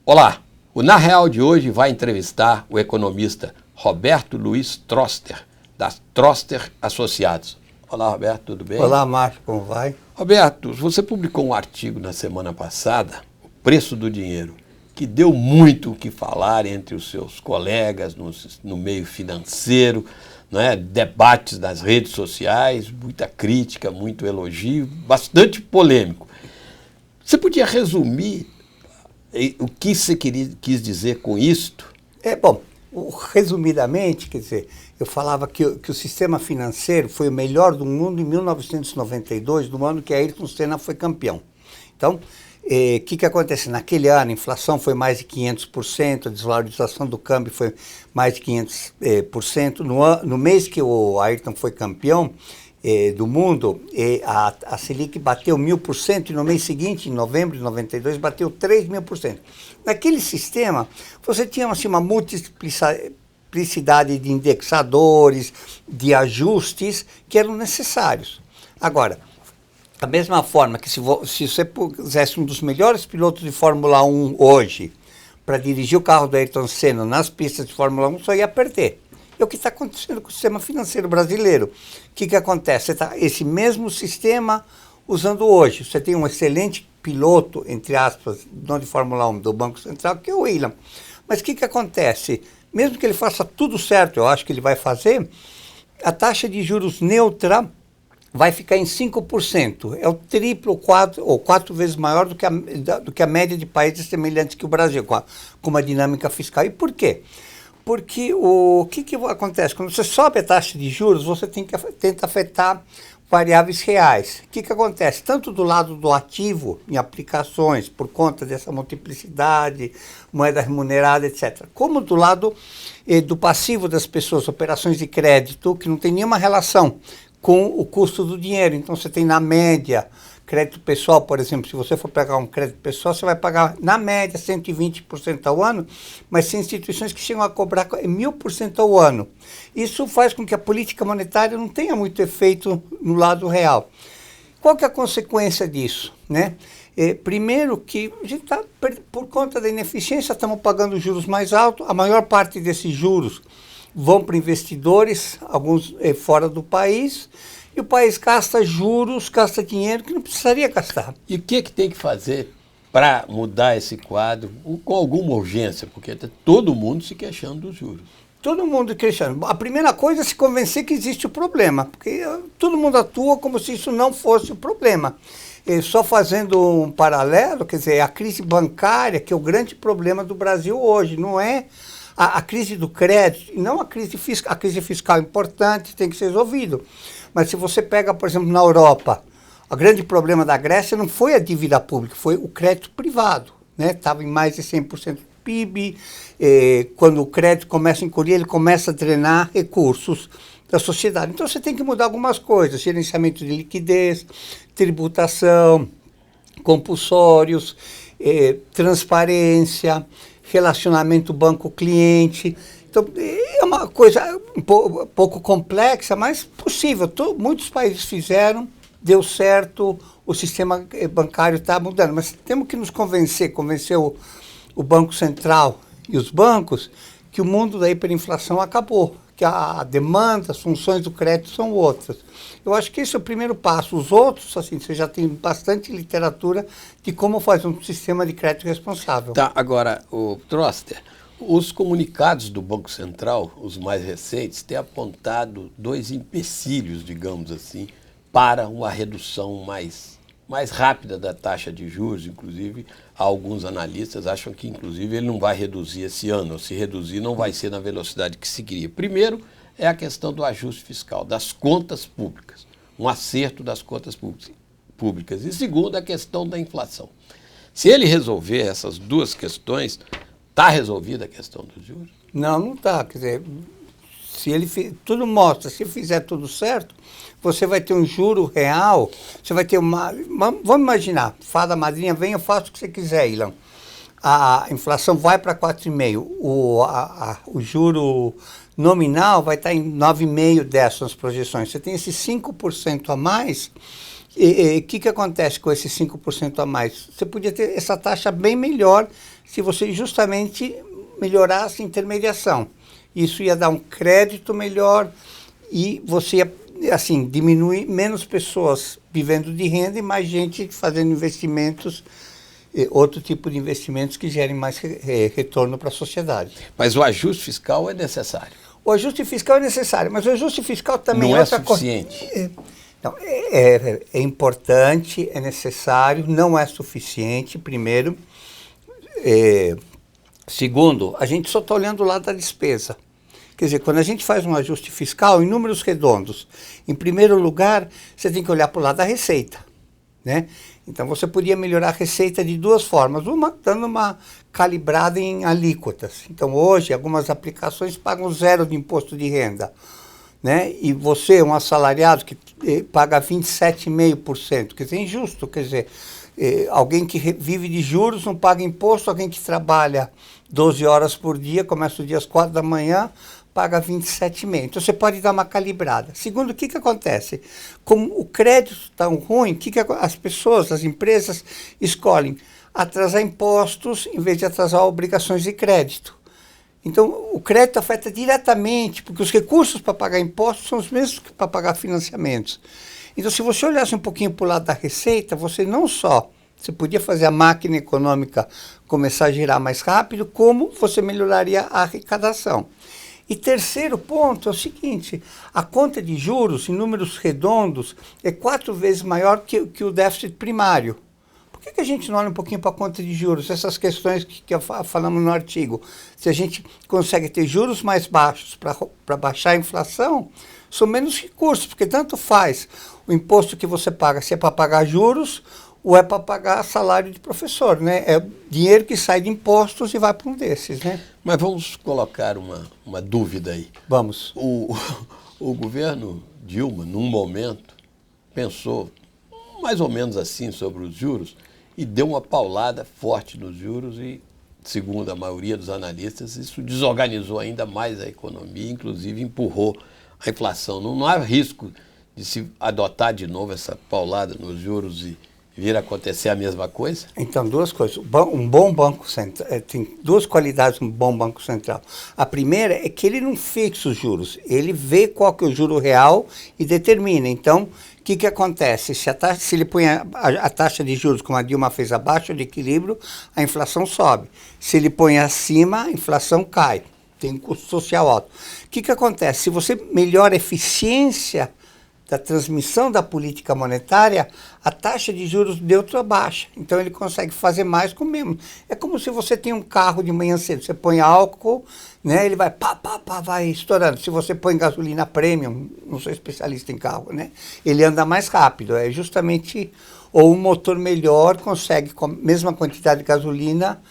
Olá, o Na Real de hoje vai entrevistar o economista Roberto Luiz Troster, da Troster Associados. Olá, Roberto, tudo bem? Olá, Márcio, como vai? Roberto, você publicou um artigo na semana passada, O Preço do Dinheiro, que deu muito o que falar entre os seus colegas no meio financeiro, né? Debates nas redes sociais, muita crítica, muito elogio, bastante polêmico. Você podia resumir o que você quis dizer com isto? Resumidamente, quer dizer, eu falava que o sistema financeiro foi o melhor do mundo em 1992, no ano que Ayrton Senna foi campeão. Então, o que acontece? Naquele ano, a inflação foi mais de 500%, a desvalorização do câmbio foi mais de 500%. No mês que o Ayrton foi campeão do mundo, a Selic bateu 1000%, e no mês seguinte, em novembro de 92, bateu 3.000%. Naquele sistema, você tinha assim, uma multiplicidade de indexadores, de ajustes que eram necessários. Agora, da mesma forma que se você pusesse um dos melhores pilotos de Fórmula 1 hoje para dirigir o carro do Ayrton Senna nas pistas de Fórmula 1, só ia perder. É o que está acontecendo com o sistema financeiro brasileiro. O que acontece? Você está esse mesmo sistema usando hoje. Você tem um excelente piloto, entre aspas, não de Fórmula 1, do Banco Central, que é o William. Mas o que acontece? Mesmo que ele faça tudo certo, eu acho que ele vai fazer, a taxa de juros neutra vai ficar em 5%. É o triplo ou quatro vezes maior do que a média de países semelhantes que o Brasil, com uma dinâmica fiscal. E por quê? Porque o que acontece? Quando você sobe a taxa de juros, você tenta afetar variáveis reais. O que acontece? Tanto do lado do ativo, em aplicações, por conta dessa multiplicidade, moeda remunerada, etc., como do lado do passivo das pessoas, operações de crédito, que não tem nenhuma relação com o custo do dinheiro. Então, você tem, na média, crédito pessoal, por exemplo, se você for pegar um crédito pessoal, você vai pagar, na média, 120% ao ano, mas tem instituições que chegam a cobrar 1000% ao ano. Isso faz com que a política monetária não tenha muito efeito no lado real. Qual que é a consequência disso, né? Primeiro que a gente por conta da ineficiência, estamos pagando juros mais altos, a maior parte desses juros vão para investidores, alguns fora do país, e o país gasta juros, gasta dinheiro que não precisaria gastar. E o que tem que fazer para mudar esse quadro com alguma urgência? Porque está todo mundo se queixando dos juros. Todo mundo queixando. A primeira coisa é se convencer que existe o problema, porque todo mundo atua como se isso não fosse o problema. Só fazendo um paralelo, quer dizer, a crise bancária, que é o grande problema do Brasil hoje, não é a crise do crédito, não a crise fiscal. A crise fiscal é importante, tem que ser resolvido. Mas se você pega, por exemplo, na Europa, o grande problema da Grécia não foi a dívida pública, foi o crédito privado, né? Estava em mais de 100% do PIB. Quando o crédito começa a encolher, ele começa a drenar recursos da sociedade. Então você tem que mudar algumas coisas, gerenciamento de liquidez, tributação, compulsórios, transparência, relacionamento banco-cliente. Então, é uma coisa um pouco complexa, mas possível. Muitos países fizeram, deu certo, o sistema bancário está mudando. Mas temos que nos convencer o Banco Central e os bancos, que o mundo da hiperinflação acabou, que a demanda, as funções do crédito são outras. Eu acho que esse é o primeiro passo. Os outros, assim, você já tem bastante literatura de como fazer um sistema de crédito responsável. Tá, agora, o Troster, os comunicados do Banco Central, os mais recentes, têm apontado dois empecilhos, digamos assim, para uma redução mais rápida da taxa de juros. Inclusive, alguns analistas acham que, inclusive, ele não vai reduzir esse ano, ou se reduzir não vai ser na velocidade que se queria. Primeiro, é a questão do ajuste fiscal, das contas públicas, um acerto das contas públicas. E segundo, a questão da inflação. Se ele resolver essas duas questões, está resolvida a questão dos juros? Não está. Quer dizer, tudo mostra, se fizer tudo certo, você vai ter um juro real, você vai ter vamos imaginar, fada madrinha, vem, eu faço o que você quiser, Ilan. A inflação vai para 4,5%, o juro nominal vai estar em 9,5% dessas projeções. Você tem esses 5% a mais, Que acontece com esses 5% a mais? Você podia ter essa taxa bem melhor se você justamente melhorasse a intermediação. Isso ia dar um crédito melhor e você ia, assim, diminuir menos pessoas vivendo de renda e mais gente fazendo investimentos, outro tipo de investimentos que gerem mais retorno para a sociedade. Mas o ajuste fiscal é necessário. O ajuste fiscal é necessário, mas o ajuste fiscal também não é é outra suficiente. Não, é importante, é necessário, não é suficiente, primeiro. Segundo, a gente só está olhando o lado da despesa. Quer dizer, quando a gente faz um ajuste fiscal em números redondos, em primeiro lugar, você tem que olhar para o lado da receita, né? Então, você podia melhorar a receita de duas formas. Uma, dando uma calibrada em alíquotas. Então, hoje, algumas aplicações pagam 0 de imposto de renda, né? E você, um assalariado que paga 27,5%, quer dizer, é injusto, quer dizer, alguém que vive de juros não paga imposto, alguém que trabalha 12 horas por dia, começa o dia às 4 da manhã, paga 27,5%. Então, você pode dar uma calibrada. Segundo, o que acontece? Como o crédito está ruim, as pessoas, as empresas escolhem atrasar impostos em vez de atrasar obrigações de crédito. Então, o crédito afeta diretamente, porque os recursos para pagar impostos são os mesmos que para pagar financiamentos. Então, se você olhasse um pouquinho para o lado da receita, você não só você podia fazer a máquina econômica começar a girar mais rápido, como você melhoraria a arrecadação. E terceiro ponto é o seguinte, a conta de juros, em números redondos, é 4 vezes maior que o déficit primário. Por que a gente não olha um pouquinho para a conta de juros? Essas questões que falamos no artigo. Se a gente consegue ter juros mais baixos para baixar a inflação, são menos recursos, porque tanto faz o imposto que você paga, se é para pagar juros ou é para pagar salário de professor, né? É dinheiro que sai de impostos e vai para um desses, né? Mas vamos colocar uma dúvida aí. Vamos. O governo Dilma, num momento, pensou mais ou menos assim sobre os juros e deu uma paulada forte nos juros e, segundo a maioria dos analistas, isso desorganizou ainda mais a economia, inclusive empurrou a inflação. Não há risco de se adotar de novo essa paulada nos juros e vir a acontecer a mesma coisa? Então, duas coisas. Um bom banco central, tem duas qualidades um bom banco central. A primeira é que ele não fixa os juros, ele vê qual que é o juro real e determina. Então, o que acontece? Se ele põe a taxa de juros, como a Dilma fez, abaixo do equilíbrio, a inflação sobe. Se ele põe acima, a inflação cai. Tem um custo social alto. O que acontece? Se você melhora a eficiência da transmissão da política monetária, a taxa de juros neutro baixa. Então, ele consegue fazer mais com o mesmo. É como se você tem um carro de manhã cedo, você põe álcool, né, ele vai vai estourando. Se você põe gasolina premium, não sou especialista em carro, né, ele anda mais rápido. É justamente, ou um motor melhor consegue, com a mesma quantidade de gasolina,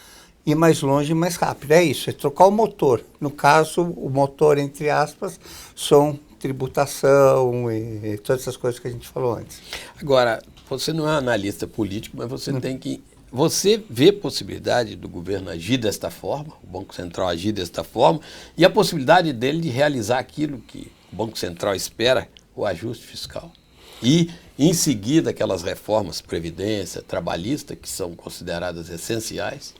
ir mais longe e mais rápido. É isso, é trocar o motor. No caso, o motor, entre aspas, são tributação e todas essas coisas que a gente falou antes. Agora, você não é analista político, mas você tem que... Você vê possibilidade do governo agir desta forma, o Banco Central agir desta forma, e a possibilidade dele de realizar aquilo que o Banco Central espera, o ajuste fiscal. E, em seguida, aquelas reformas, previdência, trabalhista, que são consideradas essenciais.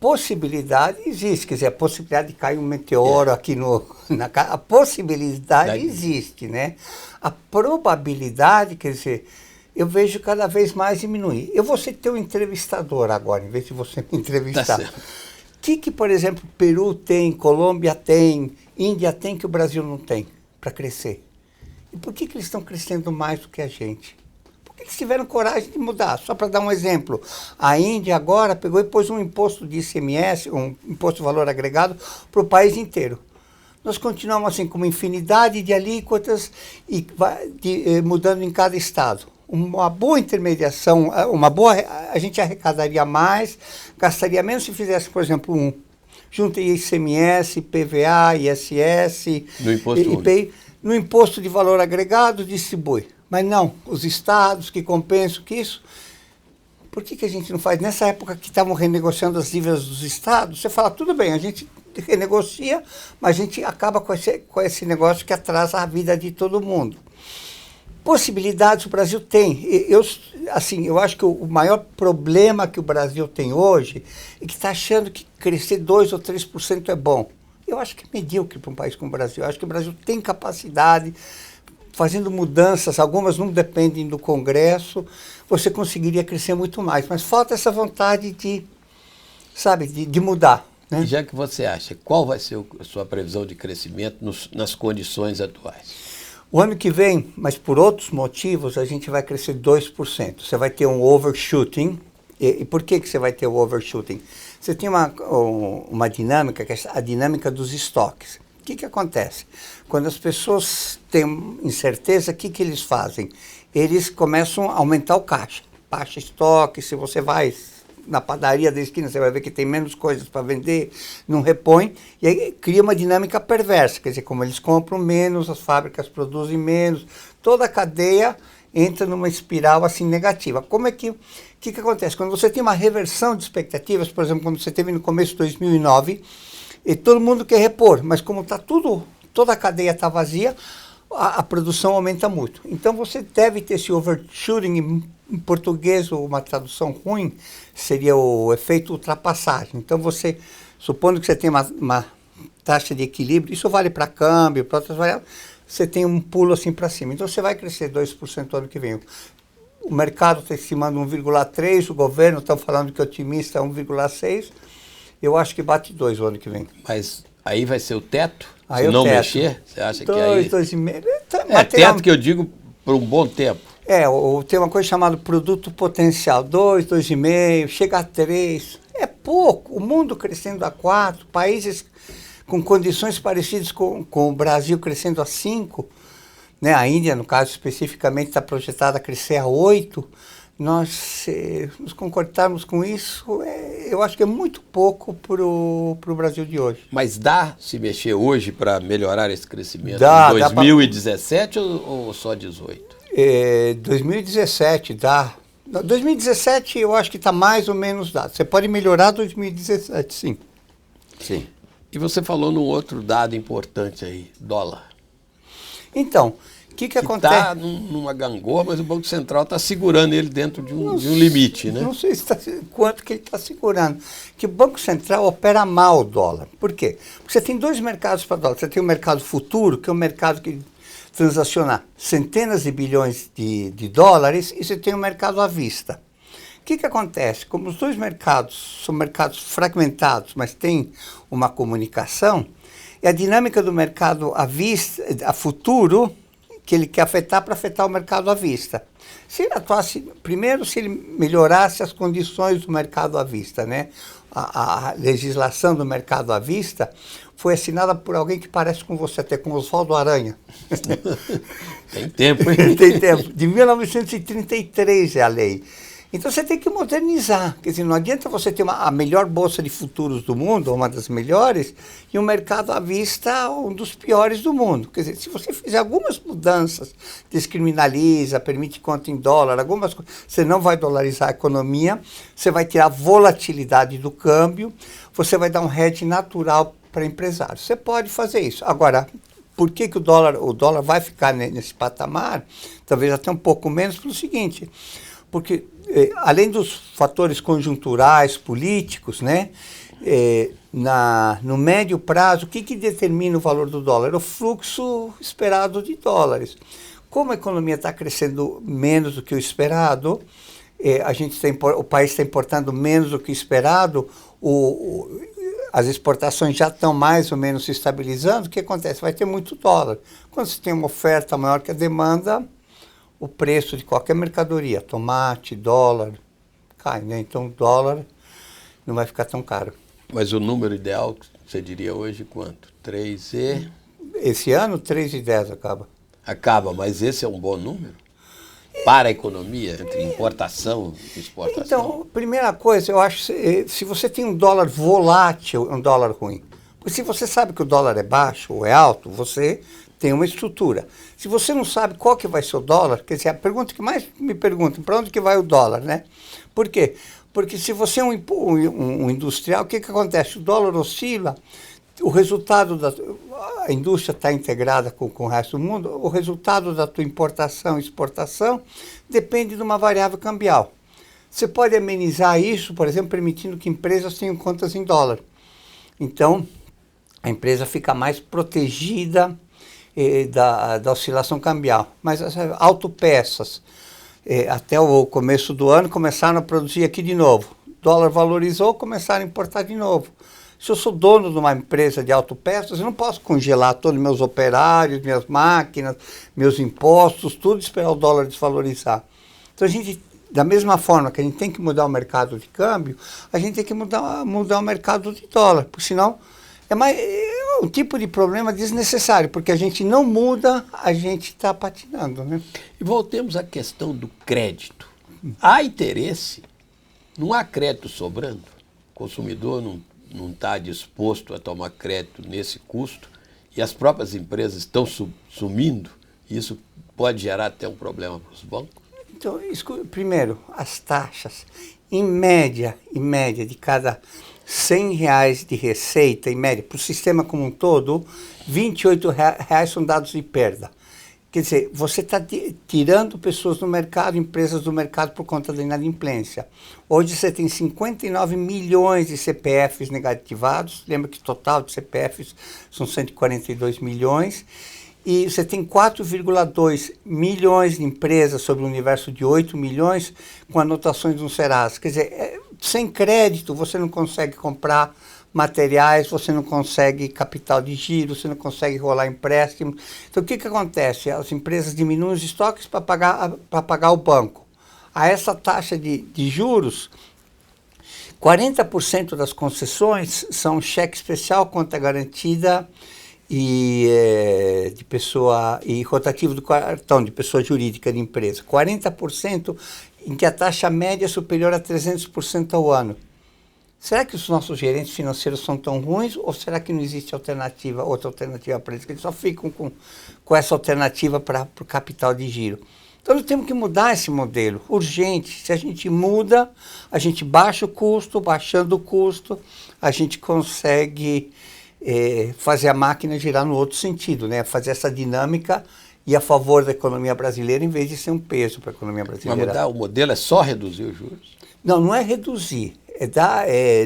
Possibilidade existe, quer dizer, a possibilidade de cair um meteoro aqui na casa, a possibilidade existe, né? A probabilidade, quer dizer, eu vejo cada vez mais diminuir. Eu vou ser teu entrevistador agora, em vez de você me entrevistar. Tá, que, por exemplo, Peru tem, Colômbia tem, Índia tem, que o Brasil não tem para crescer? E por que eles estão crescendo mais do que a gente? Eles tiveram coragem de mudar. Só para dar um exemplo, a Índia agora pegou e pôs um imposto de ICMS, um imposto de valor agregado, para o país inteiro. Nós continuamos assim com uma infinidade de alíquotas e mudando em cada estado. Uma boa intermediação, a gente arrecadaria mais, gastaria menos se fizesse, por exemplo, junta ICMS, PVA, ISS, no imposto IPI, no imposto de valor agregado, distribui. Mas não, os estados que compensam que isso... Por que a gente não faz? Nessa época que estavam renegociando as dívidas dos estados, você fala, tudo bem, a gente renegocia, mas a gente acaba com esse negócio que atrasa a vida de todo mundo. possibilidades o Brasil tem. Eu acho que o maior problema que o Brasil tem hoje é que está achando que crescer 2 ou 3% é bom. Eu acho que é medíocre para um país como o Brasil. Eu acho que o Brasil tem capacidade, fazendo mudanças, algumas não dependem do Congresso, você conseguiria crescer muito mais. Mas falta essa vontade de mudar. Né? E já que você acha, qual vai ser a sua previsão de crescimento nas condições atuais? O ano que vem, mas por outros motivos, a gente vai crescer 2%. Você vai ter um overshooting. E por que você vai ter o overshooting? Você tem uma dinâmica, que é a dinâmica dos estoques. O que acontece? Quando as pessoas têm incerteza, o que eles fazem? Eles começam a aumentar o caixa. Baixa estoque, se você vai na padaria da esquina, você vai ver que tem menos coisas para vender, não repõe, e aí cria uma dinâmica perversa, quer dizer, como eles compram menos, as fábricas produzem menos, toda a cadeia entra numa espiral assim negativa. O que acontece? Quando você tem uma reversão de expectativas, por exemplo, quando você teve no começo de 2009, e todo mundo quer repor, mas como está toda a cadeia está vazia, a produção aumenta muito. Então você deve ter esse overshooting, em português, uma tradução ruim, seria o efeito ultrapassagem. Então supondo que você tem uma taxa de equilíbrio, isso vale para câmbio, para outras variáveis, você tem um pulo assim para cima. Então você vai crescer 2% ano que vem. O mercado está estimando 1,3%, o governo está falando que é otimista 1,6%. Eu acho que bate 2% o ano que vem. Mas aí vai ser o teto? Aí se não teto. Mexer? Você acha que aí... 2,5%. Teto que eu digo por um bom tempo. Tem uma coisa chamada produto potencial, 2, 2,5, chega a 3. É pouco. O mundo crescendo a 4, países com condições parecidas com o Brasil crescendo a 5, né? A Índia, no caso especificamente, está projetada a crescer a 8. Nós nos concordarmos com isso, eu acho que é muito pouco para o Brasil de hoje. Mas dá se mexer hoje para melhorar esse crescimento? Dá, em 2017 ou só 18? 2017 dá. 2017 eu acho que está mais ou menos dado. Você pode melhorar 2017, sim. Sim. E você falou num outro dado importante aí, dólar. Então, o que acontece? Está numa gangorra, mas o Banco Central está segurando ele dentro de um limite, né? Não sei quanto que ele está segurando. Que o Banco Central opera mal o dólar. Por quê? Porque você tem dois mercados para dólar. Você tem o mercado futuro, que é o mercado que transaciona centenas de bilhões de dólares, e você tem o mercado à vista. O que acontece? Como os dois mercados são mercados fragmentados, mas tem uma comunicação, é a dinâmica do mercado à vista, a futuro, que ele quer afetar para afetar o mercado à vista. Se ele atuasse, primeiro, se ele melhorasse as condições do mercado à vista, né? A legislação do mercado à vista foi assinada por alguém que parece com você, até com Oswaldo Aranha. Tem tempo, hein? Tem tempo. De 1933 é a lei. Então você tem que modernizar. Quer dizer, não adianta você ter a melhor bolsa de futuros do mundo, ou uma das melhores, e um mercado à vista, um dos piores do mundo. Quer dizer, se você fizer algumas mudanças, descriminaliza, permite conta em dólar, algumas coisas, você não vai dolarizar a economia, você vai tirar a volatilidade do câmbio, você vai dar um hedge natural para empresários. Você pode fazer isso. Agora, por que o dólar vai ficar nesse patamar? Talvez até um pouco menos, pelo seguinte, porque além dos fatores conjunturais, políticos, né, no médio prazo, o que determina o valor do dólar? O fluxo esperado de dólares. Como a economia está crescendo menos do que o esperado, o país está importando menos do que o esperado, as exportações já estão mais ou menos se estabilizando, o que acontece? Vai ter muito dólar. Quando você tem uma oferta maior que a demanda, o preço de qualquer mercadoria, tomate, dólar, cai, né? Então o dólar não vai ficar tão caro. Mas o número ideal, você diria hoje, quanto? 3 e... Esse ano, 3,10 acaba. Acaba, mas esse é um bom número? Para a economia, entre importação e exportação? Então, primeira coisa, eu acho, se você tem um dólar volátil, é um dólar ruim. Porque se você sabe que o dólar é baixo ou é alto, você tem uma estrutura. Se você não sabe qual que vai ser o dólar, quer dizer, a pergunta que mais me perguntam, para onde que vai o dólar, né? Por quê? Porque se você é um industrial, o que acontece? O dólar oscila, o resultado a indústria está integrada com o resto do mundo, o resultado da tua importação e exportação depende de uma variável cambial. Você pode amenizar isso, por exemplo, permitindo que empresas tenham contas em dólar. Então, a empresa fica mais protegida da oscilação cambial. Mas as autopeças, até o começo do ano, começaram a produzir aqui de novo. O dólar valorizou, começaram a importar de novo. Se eu sou dono de uma empresa de autopeças, eu não posso congelar todos os meus operários, minhas máquinas, meus impostos, tudo, e esperar o dólar desvalorizar. Então, a gente, da mesma forma que a gente tem que mudar o mercado de câmbio, a gente tem que mudar o mercado de dólar, porque senão é um tipo de problema desnecessário, porque a gente não muda, a gente está patinando, né? E voltemos à questão do crédito. Há interesse, não há crédito sobrando, o consumidor não está disposto a tomar crédito nesse custo e as próprias empresas estão sumindo, isso pode gerar até um problema para os bancos? Então, primeiro, as taxas, em média, de cada R$100 de receita, em média, para o sistema como um todo, R$28 são dados de perda. Quer dizer, você está tirando pessoas do mercado, empresas do mercado por conta da inadimplência. Hoje você tem 59 milhões de CPFs negativados, lembra que o total de CPFs são 142 milhões, e você tem 4,2 milhões de empresas sobre um universo de 8 milhões com anotações no Serasa. Quer dizer, sem crédito você não consegue comprar materiais, você não consegue capital de giro, você não consegue rolar empréstimos. Então, o que acontece? As empresas diminuem os estoques para pagar o banco. A essa taxa de juros, 40% das concessões são cheque especial, conta garantida e rotativo do cartão de pessoa jurídica de empresa. 40% em que a taxa média é superior a 300% ao ano. Será que os nossos gerentes financeiros são tão ruins ou será que não existe outra alternativa para eles? Que eles só ficam com essa alternativa para o capital de giro. Então, nós temos que mudar esse modelo, urgente. Se a gente muda, a gente baixa o custo, baixando o custo, a gente consegue fazer a máquina girar no outro sentido, né? Fazer essa dinâmica e a favor da economia brasileira em vez de ser um peso para a economia brasileira. Mas mudar o modelo é só reduzir os juros? Não é reduzir.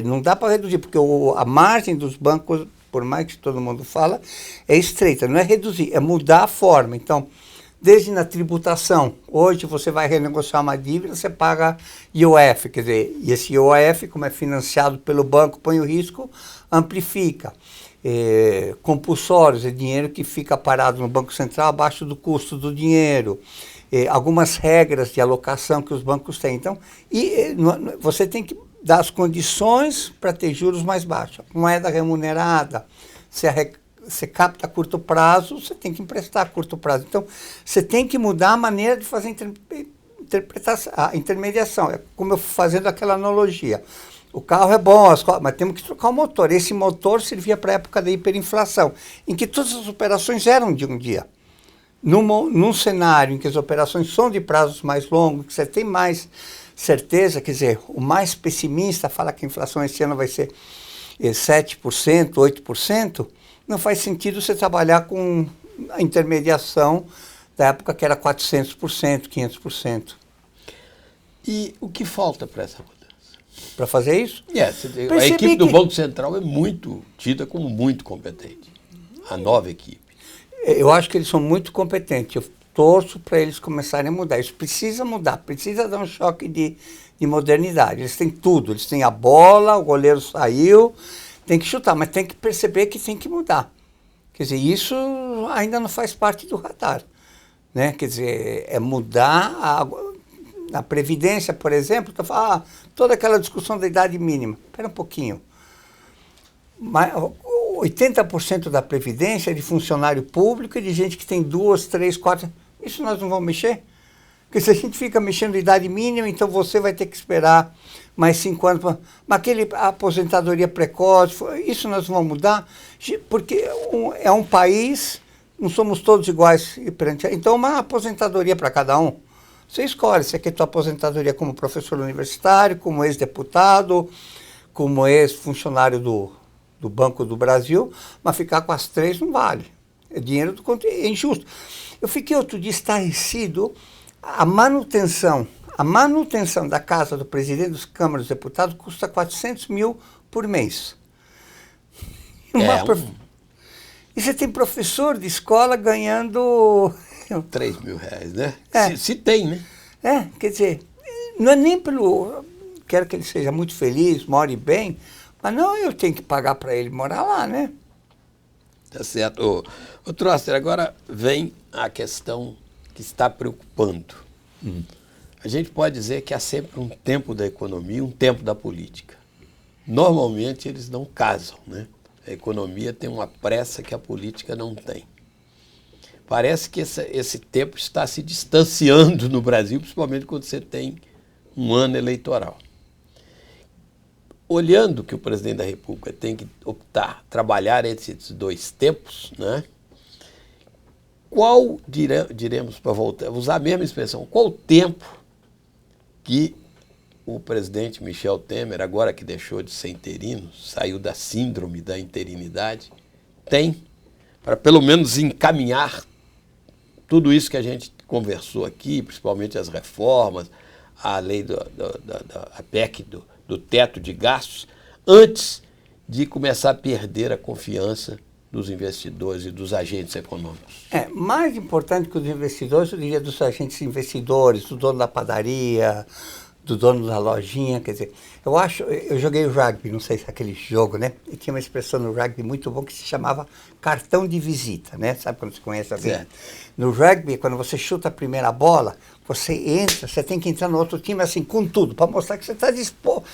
Não dá para reduzir, porque a margem dos bancos, por mais que todo mundo fala, é estreita. Não é reduzir, é mudar a forma. Então, desde na tributação, hoje você vai renegociar uma dívida, você paga IOF, quer dizer, e esse IOF, como é financiado pelo banco, põe o risco, amplifica. Compulsórios, é dinheiro que fica parado no Banco Central abaixo do custo do dinheiro. Algumas regras de alocação que os bancos têm. Então, você tem que dar as condições para ter juros mais baixos. Moeda remunerada, você capta a curto prazo, você tem que emprestar a curto prazo. Então, você tem que mudar a maneira de fazer a intermediação. É como eu fazendo aquela analogia. O carro é bom, mas temos que trocar o motor. Esse motor servia para a época da hiperinflação, em que todas as operações eram de um dia. Num cenário em que as operações são de prazos mais longos, que você tem mais certeza, quer dizer, o mais pessimista fala que a inflação esse ano vai ser 7%, 8%, não faz sentido você trabalhar com a intermediação da época que era 400%, 500%. E o que falta para essa mudança? Para fazer isso? A equipe do Banco Central é tida como muito competente, a nova equipe. Eu acho que eles são muito competentes. Eu torço para eles começarem a mudar. Isso precisa mudar, precisa dar um choque de modernidade. Eles têm tudo, eles têm a bola, o goleiro saiu, tem que chutar, mas tem que perceber que tem que mudar. Quer dizer, isso ainda não faz parte do radar, né? Quer dizer, é mudar a Previdência, por exemplo, toda aquela discussão da idade mínima. Espera um pouquinho. Mas 80% da Previdência é de funcionário público e de gente que tem 2, 3, 4... Isso nós não vamos mexer? Porque se a gente fica mexendo idade mínima, então você vai ter que esperar mais 5 anos. Mas a aposentadoria precoce, isso nós vamos mudar? Porque é um país, não somos todos iguais. Então, uma aposentadoria para cada um. Você escolhe, você quer sua aposentadoria como professor universitário, como ex-deputado, como ex-funcionário do do Banco do Brasil, mas ficar com as 3 não vale. É dinheiro do contribuinte, é injusto. Eu fiquei outro dia estarrecido, a manutenção da casa do presidente dos câmaras dos deputados custa 400 mil por mês. E você tem professor de escola ganhando... 3 mil reais, né? É. Se tem, né? Quer dizer, não é nem pelo... Quero que ele seja muito feliz, more bem, mas não eu tenho que pagar para ele morar lá, né? Tá certo. Ô Troster, agora vem a questão que está preocupando. A gente pode dizer que há sempre um tempo da economia e um tempo da política. Normalmente eles não casam, né? A economia tem uma pressa que a política não tem. Parece que esse tempo está se distanciando no Brasil, principalmente quando você tem um ano eleitoral. Olhando que o presidente da República tem que optar, trabalhar esses 2 tempos, né? Qual, diremos, para voltar, usar a mesma expressão, qual o tempo que o presidente Michel Temer, agora que deixou de ser interino, saiu da síndrome da interinidade, tem para pelo menos encaminhar tudo isso que a gente conversou aqui, principalmente as reformas, a lei a PEC do teto de gastos, antes de começar a perder a confiança dos investidores e dos agentes econômicos? Mais importante que os investidores, eu diria dos agentes investidores, do dono da padaria, do dono da lojinha, quer dizer, eu joguei rugby, não sei se é aquele jogo, né? E tinha uma expressão no rugby muito boa que se chamava cartão de visita, né? Sabe quando você conhece alguém? No rugby, quando você chuta a primeira bola, você tem que entrar no outro time assim, com tudo, para mostrar que você está disposto.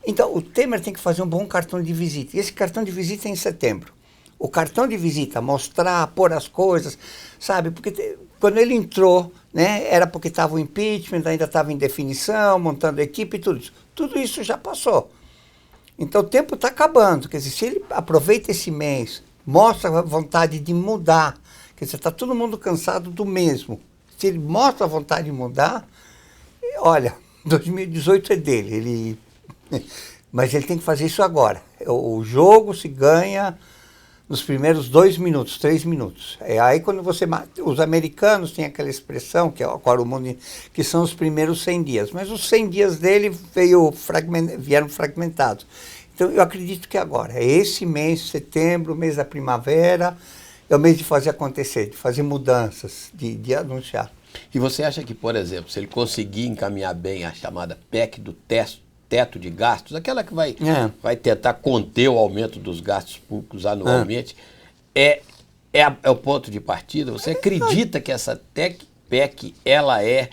Então, o Temer tem que fazer um bom cartão de visita. E esse cartão de visita é em setembro. O cartão de visita, mostrar, pôr as coisas, sabe? Porque quando ele entrou, né, era porque estava o impeachment, ainda estava em definição, montando equipe e tudo isso. Tudo isso já passou. Então o tempo está acabando. Quer dizer, se ele aproveita esse mês, mostra a vontade de mudar, quer dizer, está todo mundo cansado do mesmo. Se ele mostra a vontade de mudar, olha, 2018 é dele. Mas ele tem que fazer isso agora. O jogo se ganha nos primeiros 2 minutos, 3 minutos. Aí quando os americanos têm aquela expressão, que é agora o mundo, que são os primeiros 100 dias. Mas os 100 dias dele vieram fragmentados. Então eu acredito que agora, é esse mês, setembro, mês da primavera, é o mês de fazer acontecer, de fazer mudanças, de anunciar. E você acha que, por exemplo, se ele conseguir encaminhar bem a chamada PEC do teto de gastos, aquela que vai tentar conter o aumento dos gastos públicos anualmente, é o ponto de partida? Você acredita que essa PEC ela é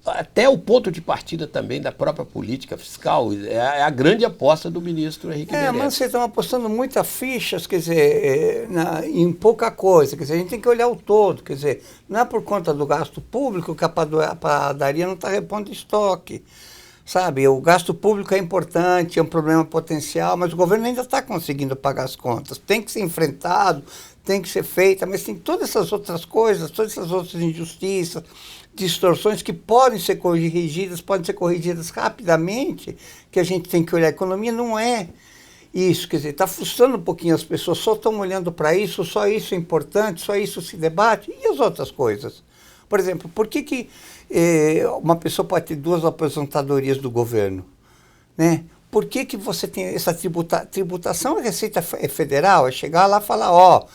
até o ponto de partida também da própria política fiscal? É a grande aposta do ministro Henrique Meirelles. Mas vocês estão apostando muitas fichas, quer dizer, em pouca coisa. Quer dizer, a gente tem que olhar o todo. Quer dizer, não é por conta do gasto público que a padaria não está repondo estoque. Sabe, o gasto público é importante, é um problema potencial, mas o governo ainda está conseguindo pagar as contas. Tem que ser enfrentado, tem que ser feita, mas tem todas essas outras coisas, todas essas outras injustiças, distorções que podem ser corrigidas rapidamente, que a gente tem que olhar. A economia não é isso, quer dizer, está frustrando um pouquinho as pessoas, só estão olhando para isso, só isso é importante, só isso se debate, e as outras coisas? Por exemplo, por que uma pessoa pode ter 2 aposentadorias do governo, né? Por que você tem essa tributação? A Receita Federal é chegar lá e falar,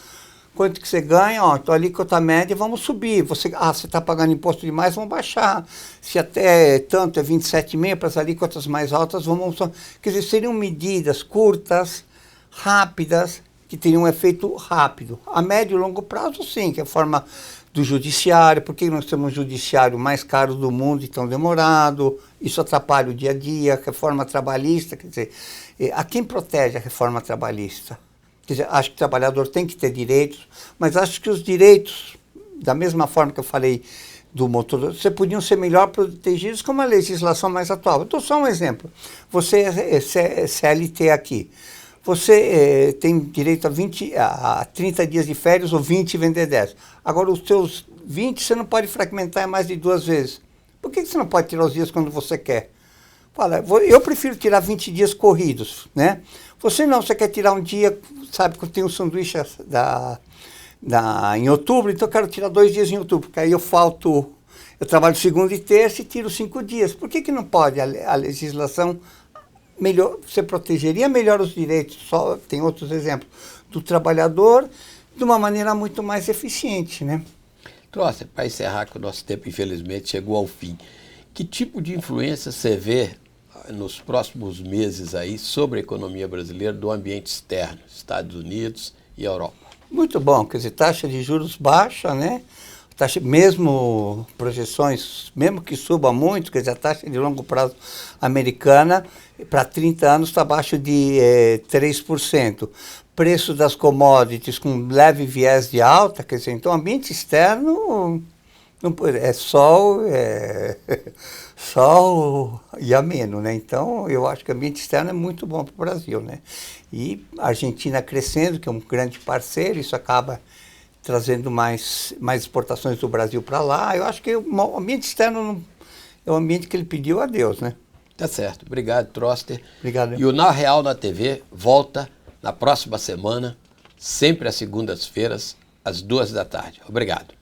quanto que você ganha, tua alíquota média, vamos subir. Você está pagando imposto demais, vamos baixar. Se até tanto é 27,5%, para as alíquotas mais altas, vamos... Quer dizer, seriam medidas curtas, rápidas, que teriam um efeito rápido. A médio e longo prazo, sim, que é a forma do judiciário. Por que nós temos o judiciário mais caro do mundo e tão demorado? Isso atrapalha o dia a dia, a reforma trabalhista, quer dizer, a quem protege a reforma trabalhista? Quer dizer, acho que o trabalhador tem que ter direitos, mas acho que os direitos, da mesma forma que eu falei do motor, você podiam ser melhor protegidos com uma legislação mais atual. Eu dou só um exemplo. Você é CLT aqui. Você tem direito a 30 dias de férias ou 20 e vender 10. Agora, os seus 20 você não pode fragmentar mais de 2 vezes. Por que você não pode tirar os dias quando você quer? Fala, eu prefiro tirar 20 dias corridos, né? Você não, você quer tirar um dia, sabe, que eu tenho um sanduíche em outubro, então eu quero tirar 2 dias em outubro, porque aí eu trabalho segunda e terça e tiro 5 dias. Por que não pode a legislação melhor, você protegeria melhor os direitos, só tem outros exemplos, do trabalhador de uma maneira muito mais eficiente, né? Trosser, para encerrar, que o nosso tempo infelizmente chegou ao fim, que tipo de influência você vê nos próximos meses aí sobre a economia brasileira do ambiente externo, Estados Unidos e Europa? Muito bom, quer dizer, taxa de juros baixa, né? Taxa, mesmo projeções, mesmo que suba muito, quer dizer, a taxa de longo prazo americana para 30 anos está abaixo de 3%. Preço das commodities com leve viés de alta, quer dizer, então ambiente externo é sol, sol e ameno, né? Então eu acho que o ambiente externo é muito bom para o Brasil, né? E a Argentina crescendo, que é um grande parceiro, isso acaba trazendo mais exportações do Brasil para lá. Eu acho que o ambiente externo é o ambiente que ele pediu a Deus, né? Tá certo. Obrigado, Trosser. Obrigado. E o Na Real na TV volta na próxima semana, sempre às segundas-feiras, às 2 da tarde. Obrigado.